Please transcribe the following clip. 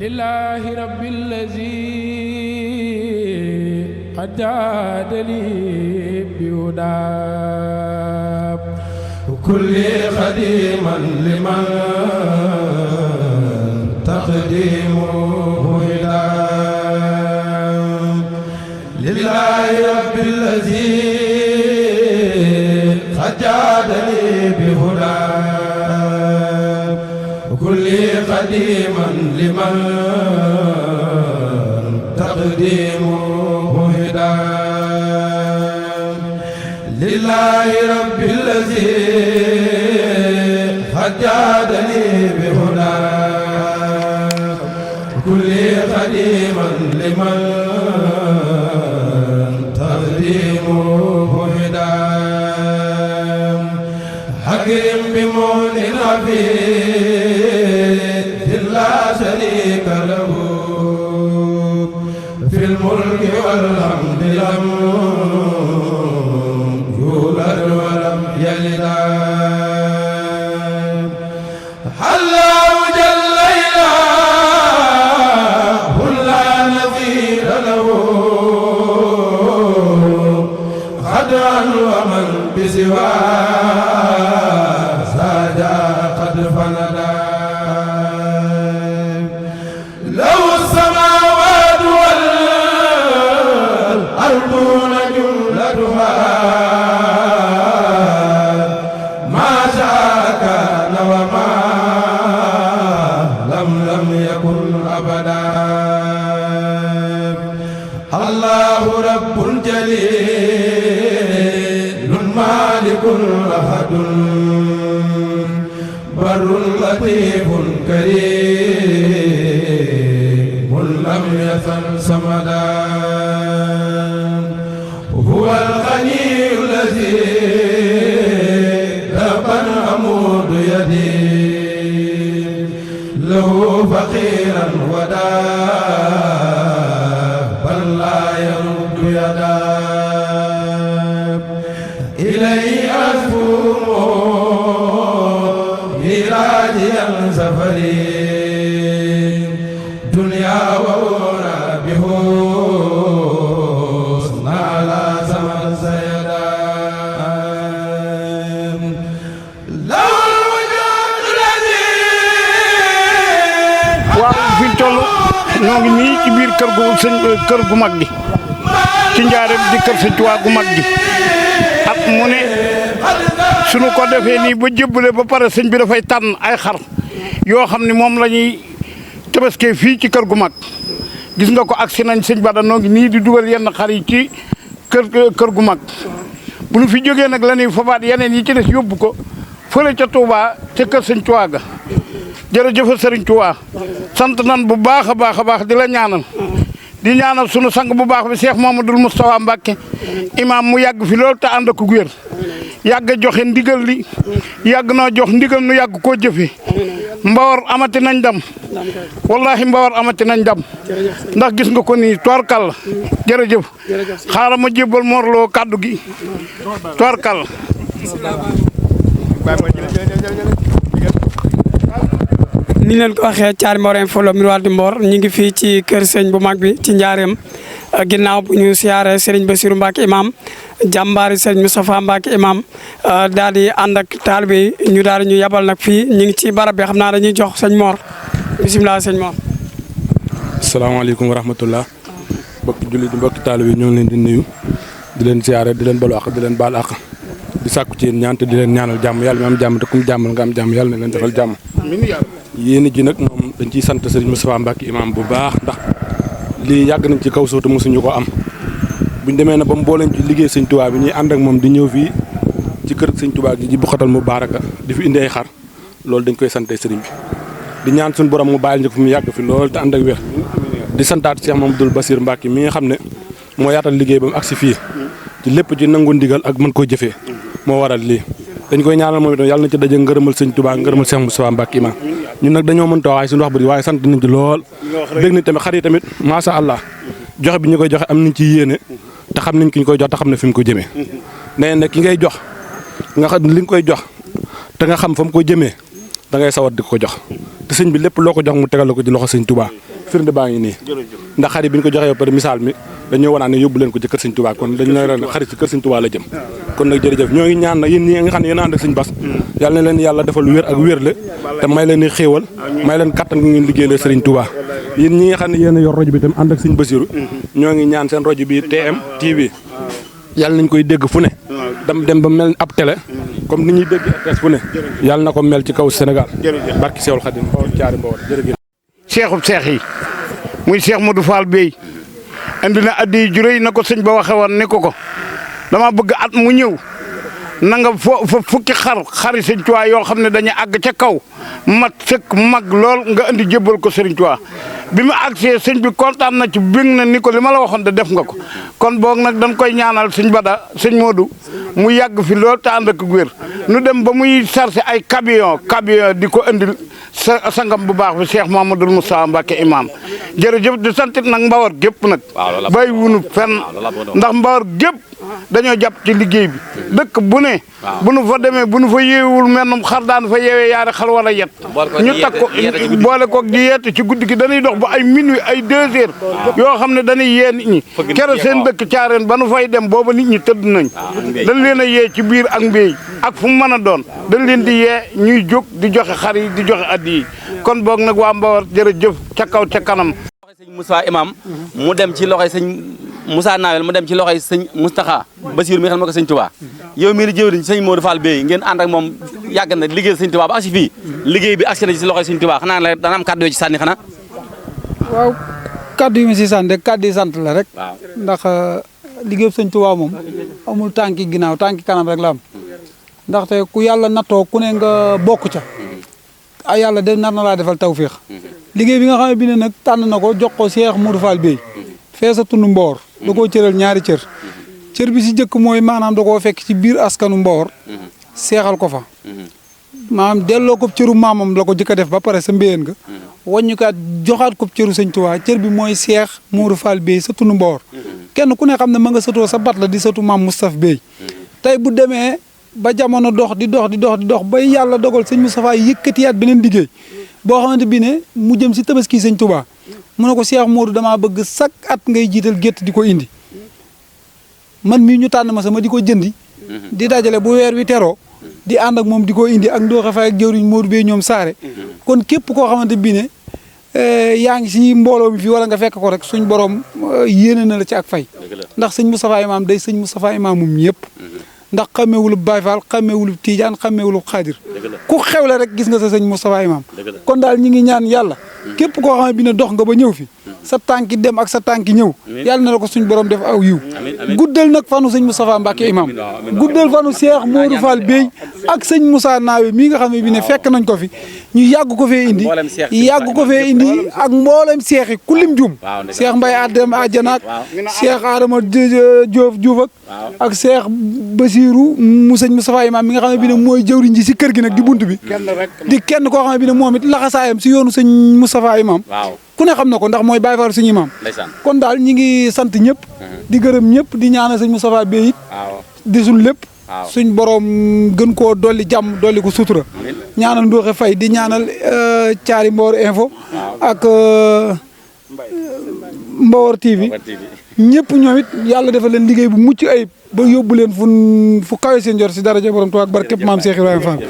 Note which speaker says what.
Speaker 1: لله رب الذي قد جادني بهداه كل خديما لمن تقديمه هداه لله رب الذي قد جادني بهداه كل قديما لمن تقديمه هداه لله رب الذي قد جادني بهداه كل قديما لمن تقديمه هداه حكيم بمن العبيد لا شريك له في الملك والحمد لم يولد ولم يلد الله جل إله لا نظير له خدعا ومن بسواه ساجا قد فندا أحد بر لطيف كريم لم يزل صمدا هو الغني الذي ربا أمود يدي له فقيرا ودا بل لا يرد يدا إليه سفري دنيا وورا بحسن على زمن سيدا لو الوجود الذي
Speaker 2: waaw fi ñu toll ñoo ngi nii ci biir kër gu mag gi ci Njaaréem di kër Sëñ Tuubaa gu mag gi ak mu ne suñu ko defee nii ba jébbale ba pare sëñ bi dafay tànn ay xar yoo xam ne moom la ñuy tabaskee fii ci kër gu mag gis nga ko agsi nañ sëñ Bada noo ngi nii di dugal yenn xar yi ci kër gu mag bu ñu fi jógee nag la ñuy fabaat yeneen yi ci des yóbbu ko fële ca Touba ca kër sëñ Tuubaa ga jërëjëf sëriñ Tuubaa sant nan bu baax a baax a baax di la ñaanal di ñaanal sunu sang bu baax bi Cheikh Mamadou Moustapha Mbacké imaam mu yàgg fi loolu te ànd ak wér yàgg a joxe ndigal li yàgg noo jox ndigal nu yàgg koo jëfe Mbawar amati nañ dam wallahi Mbawar amati nañ dam ndax gis nga ko nii toorkal la jërëjëf xaaral ma jébbal morloo kàddu gi toorkal
Speaker 3: ni leen ko waxee Thiary Mbor Info miroir du Mbor ñu ngi fii ci kër sëñ bu mag bi ci Njaaréem ginnaaw bu ñu siyaare Serigne Bassirou Mbacké imam jàmbaari Serigne Moustapha Mbacké imam daal di ànd ak taalibe yi ñu daal di ñu yabal nag fii ñu ngi ci barab bi xam naa dañuy jox sëñ Mor bisimilah sëñ Mor.
Speaker 4: asalaamaaleykum wa rahmatullah mbokki jullit di mbokki taalibe yi ñoo ngi leen di nuyu di leen siyaare di leen balu àq di leen baal àq di sàkku ci yéen ñaan te di leen ñaanal jàmm yàlla mi am jàmm te kum jàmmal nga am jàmm yàlla na leen defal jàmm. yéen ji nag moom dañ ciy sant Serigne Moustapha Mbacké imam bu baax ndax lii yàgg nañ ci kaw suuf te mosuñu ko am buñ demee na ba mu booleen ci liggéey sëñ Touba bi ñuy ànd ak moom di ñëw fii ci kër sëñ Touba gi ji bu xatal mu baaraka di fi indi ay xar loolu dañ koy sante sëriñ bi di ñaan suñu borom mu bàyyil ñu ko fi mu yàgg fi loolu te ànd ak wér di santaat Cheikh Mamadou Bassir Mbacké mi nga xam ne moo yaatal liggéey ba mu agsi fii ci lépp ci nangu ndigal ak mën koo jëfee moo waral lii dañ koy ñaanal moom itam yàlla na ci daje ngërëmal sëñ Touba ngërëmal Cheikh Moustapha Mbacké imam ñun nag dañoo mënta waaye suñu wax bëri waaye sant nañ ci lool dégg nañ tamit xar yi tamit macha allah joxe bi ñu koy joxe am nañ ci yéene te xam nañ ki ñu koy jox te xam ne fi mu ko jëmee nee na ki ngay jox nga xam li nga koy jox te nga xam fa mu ko jëmee da ngay sawar di ko jox te sëñ bi lépp loo ko jox mu tegal la ko ci loxo sëñ Touba firnde baa ngi nii ndax xarit bi ñu ko joxee ba pare misaal mi dañoo wanaan ne yóbbu leen ko ci kër sëñ Touba kon dañ lay ren xarit ci kër sëñ Touba la jëm kon nag jërëjëf ñoo ngi ñaan nag yéen ñi nga xam ne yéen a ànd ak sëñ Bass yàlla na leen yàlla defal wér ak wérle te may leen xéewal may leen kattan gi ngeen liggéeyal sëriñ Touba yéen ñi nga xam ne yéen a yor rajo bi tam ànd ak sëñ Bassirou ñoo ngi ñaan seen rajo bi TM TV yàlla nañ koy dégg fu ne dem ba mel ab télé comme ni ñuy dégg RTS fu ne yàlla na ko mel ci kaw Sénégal barki Seexul Xadim Mbawar caari Mbawar jërëjëf
Speaker 2: seexub seex yi muy Cheikh Modou Fall Bey indi na addi ju rëy na ko sëñ ba waxe woon ni ko dama bëgg at mu ñëw na nga fukki xari sëñ Tuubaa yoo xam ne dañuy àgg ca kaw mat sëkk mag lool nga indi jébbal ko sëriñ Tuubaa bi mu agsee sëñ bi kontaan na ci bég na ni ko li ma la waxoon de def nga ko kon boog nag dañ koy ñaanal sëñ Bada sëñ Modou mu yàgg fi lool te ànd ak wér nu dem ba muy sarse ay camion di ko indil sangam bu baax bi Cheikh Mamadou Moustapha Mbacké imam jërëjëf di santit nag Mbawar gépp nag bay wunu fenn ndax Mbawar gépp dañoo jàpp ci liggéey bi dëkk bu ne bu nu fa demee bu nu fa yeewul mennum xar daan fa yeewee yaari xal wala yet ñu takk ko boole koog di yeete ci guddi gi dañuy dox ba ay minuit ay 2 heures yoo xam ne dañuy yee nit ñi kere seen dëkk caareen ba nu fay dem booba nit ñi tëdd nañ dañ leen a yee ci biir ak mbéy ak fu mu mën a doon dañ leen di yee ñuy jóg di joxe xar yi di joxe addi yi kon boog nag waa Mbawar jërëjëf ca kaw ca kanam
Speaker 5: sëñ Moussa imam mu dem ci loxoy sëñ Moussa Nawel mu dem ci loxoy sëñ Moustapha Bassirou mi xam ne ko sëñ Touba yow mii di jëwriñ sëñ Modou Fall Bey ngeen ànd ak moom yàgg na liggéey sëñ Touba ba agsi fii liggéey bi agsi na ci loxoy sëñ Touba xanaa la dana am kàddu yoo ci sànni xanaa
Speaker 6: waaw kàddu yi ma si sant kàddu yi sant la rek ndax liggéey sëñ Touba moom amul tànki ginnaaw tànki kanam rek la am ndaxte ku yàlla nattoo ku ne nga bokk ca ay yàlla de nar na laa defal tawféex liggéey bi nga xam ne bi ne nag tànn na ko jox ko Cheikh Modou Fall Bey fee sa tund Mbawar da koo cëral ñaari cër bi si jëkk mooy maanaam da koo fekk ci biir askanu Mbawar seexal ko fa maanaam delloo ko cëru maamam la ko jëkk a def ba pare sa mbéyeen nga wàññi ko joxaat ko cëru sëñ Tuubaa cër bi mooy Cheikh Modou Fall Bey sa tund Mbawar kenn ku ne xam ne ma nga sëtoo sa bat la di sëtu maam Moustapha Bey tey bu demee ba jamono dox di dox ba yàlla dogal sëñ Moustapha yëkkatiyaat beneen liggéey boo xamante bi ne mu jëm si tabaski sëñ Touba mu ne ko Cheikh Modou damaa bëgg chaque at ngay jiital gétt di ko indi man mii ñu tànn ma sama di ko jëndi di dajale bu weer wi teroo di ànd ak moom di ko indi ak ndooxe fay ak jëwriñ Modou Bey ñoom saare kon képp koo xamante bi ne yaa ngi si mbooloo mi fii wala nga fekk ko rek suñ borom yéene na la ci ak fay ndax sëñ Moustapha Imam day sëñ Moustapha Imam moom ñëpp ndax xamewulub Baye Fall xamewulub Tidiane xamewulub Xaadir ku xewle rek gis nga sa sëñ Moustapha Imam kon daal ñi ngi ñaan yàlla képp koo xam ne bi ne dox nga ba ñëw fi sa tànki dem ak sa tànki ñëw yàlla na la ko suñ borom def aw yiw guddal nag fanu sëñ Moustapha Mbacké Imam guddal fanu Cheikh Modou Fall Bey ak sëñ Moussa Nawe mii nga xam ne bi ne fekk nañ ko fi ñu yàgg ko fee indi ak mboolem seex yi ku lim jum Cheikh Mbaye Adama Adjana Cheikh Adama Diouf ak Cheikh Bassirou mu sëñ Moustapha Imam mi nga xam ne bi ne mooy jëwriñ ji si kër gi nag di bunt bi di kenn koo xam ne bi ne moom it laxasaayam si yoonu sëñ Moustapha Imam ku ne xam na ko ndax mooy Baye Fall suñu imam kon daal ñi ngi sant ñëpp di gërëm ñëpp di ñaanal sëñ Moustapha Bey it di suñ lépp suñ borom gën koo dolli jàmm dolli ko sutura ñaanal Ndooxe Fay di ñaanal Caari Mbawar info ak Mbawar TV ñëpp ñoom it yàlla defal leen liggéey bu mucc ayib ba yóbbu leen fu kawe seen jor si daraja borom Tuubaa ak barkeb maam Cheikh Ibrahima Fall